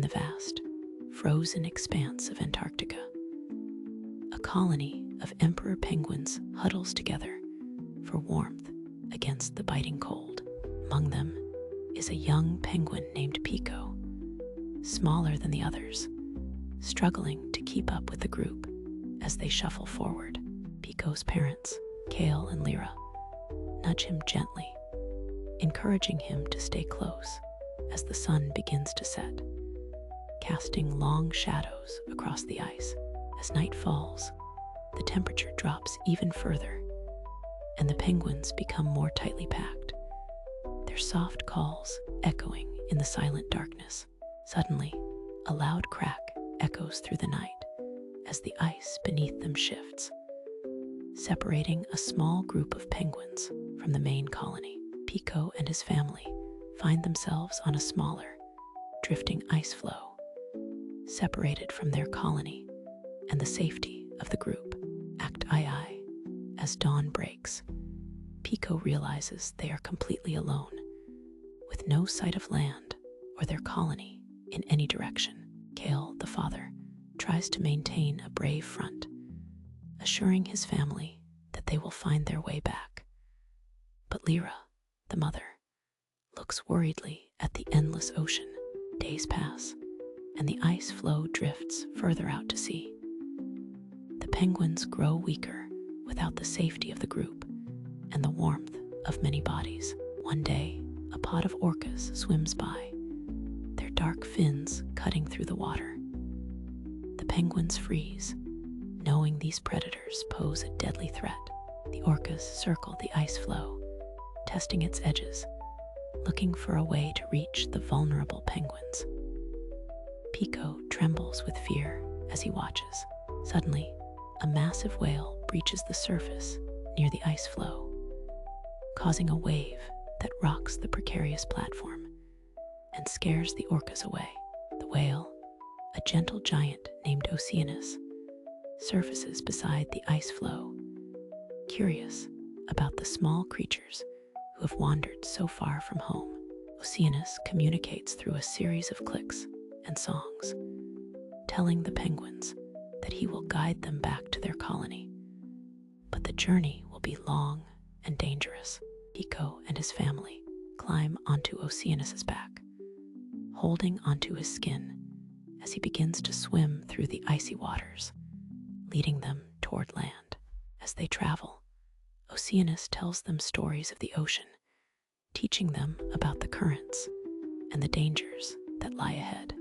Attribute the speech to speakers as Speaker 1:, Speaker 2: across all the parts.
Speaker 1: the vast, frozen expanse of Antarctica. A colony of emperor penguins huddles together for warmth against the biting cold. Among them is a young penguin named Pico, smaller than the others, struggling to keep up with the group as they shuffle forward. Pico's parents, Kale and Lyra, nudge him gently, encouraging him to stay close as the sun begins to set, casting long shadows across the ice. As night falls, the temperature drops even further, and the penguins become more tightly packed, their soft calls echoing in the silent darkness. Suddenly, a loud crack echoes through the night as the ice beneath them shifts, separating a small group of penguins from the main colony. Pico and his family find themselves on a smaller, drifting ice floe, separated from their colony and the safety of the group. Act II. As dawn breaks, Pico realizes they are completely alone, with no sight of land or their colony in any direction. Kale, the father, tries to maintain a brave front, assuring his family that they will find their way back. But Lyra, the mother, looks worriedly at the endless ocean. Days pass, and the ice floe drifts further out to sea. The penguins grow weaker without the safety of the group and the warmth of many bodies. One day, a pod of orcas swims by, their dark fins cutting through the water. The penguins freeze, knowing these predators pose a deadly threat. The orcas circle the ice floe, testing its edges, looking for a way to reach the vulnerable penguins. Pico trembles with fear as he watches. Suddenly, a massive whale breaches the surface near the ice floe, causing a wave that rocks the precarious platform and scares the orcas away. The whale, a gentle giant named Oceanus, surfaces beside the ice floe, curious about the small creatures who have wandered so far from home. Oceanus communicates through a series of clicks and songs, telling the penguins that he will guide them back to their colony. But the journey will be long and dangerous. Pico and his family climb onto Oceanus's back, holding onto his skin as he begins to swim through the icy waters, leading them toward land. As they travel, Oceanus tells them stories of the ocean, teaching them about the currents and the dangers that lie ahead.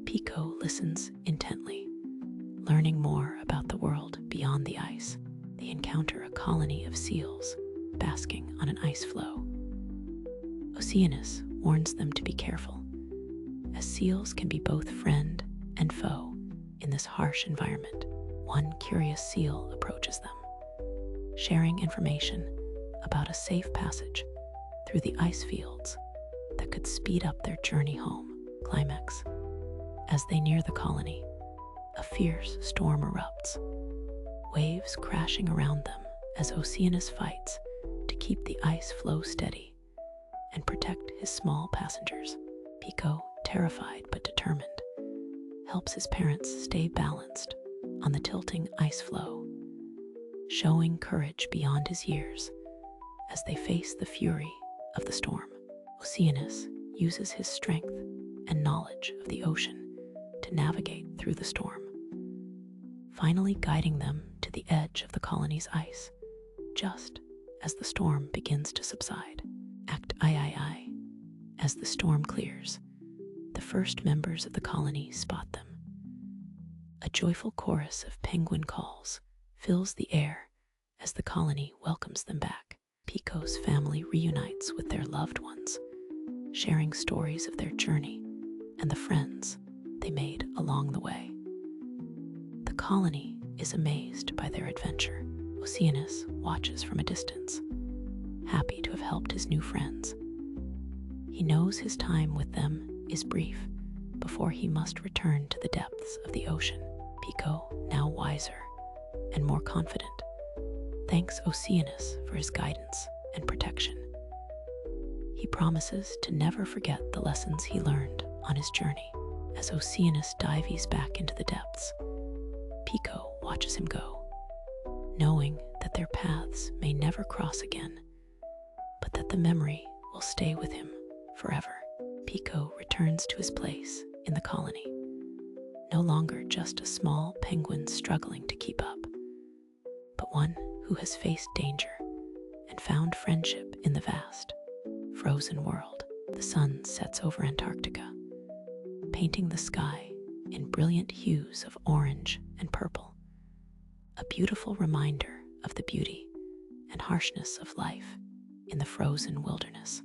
Speaker 1: Pico listens intently, learning more about the world beyond the ice. They encounter a colony of seals basking on an ice floe. Oceanus warns them to be careful, as seals can be both friend and foe in this harsh environment. One curious seal approaches them, sharing information about a safe passage through the ice fields that could speed up their journey home. Climax. As they near the colony, a fierce storm erupts, waves crashing around them as Oceanus fights to keep the ice flow steady and protect his small passengers. Pico, terrified but determined, helps his parents stay balanced on the tilting ice floe, showing courage beyond his years as they face the fury of the storm. Oceanus uses his strength and knowledge of the ocean to navigate through the storm, finally guiding them to the edge of the colony's ice, just as the storm begins to subside. Act III. As the storm clears, the first members of the colony spot them. A joyful chorus of penguin calls fills the air as the colony welcomes them back. Pico's family reunites with their loved ones, sharing stories of their journey and the friends they made along the way. The colony is amazed by their adventure. Oceanus watches from a distance, happy to have helped his new friends. He knows his time with them is brief before he must return to the depths of the ocean. Pico, now wiser and more confident, thanks Oceanus for his guidance and protection. He promises to never forget the lessons he learned on his journey as Oceanus dives back into the depths. Pico watches him go, knowing that their paths may never cross again, but that the memory will stay with him forever. Pico returns to his place in the colony, no longer just a small penguin struggling to keep up, but one who has faced danger and found friendship in the vast, frozen world. The sun sets over Antarctica, painting the sky in brilliant hues of orange and purple, a beautiful reminder of the beauty and harshness of life in the frozen wilderness.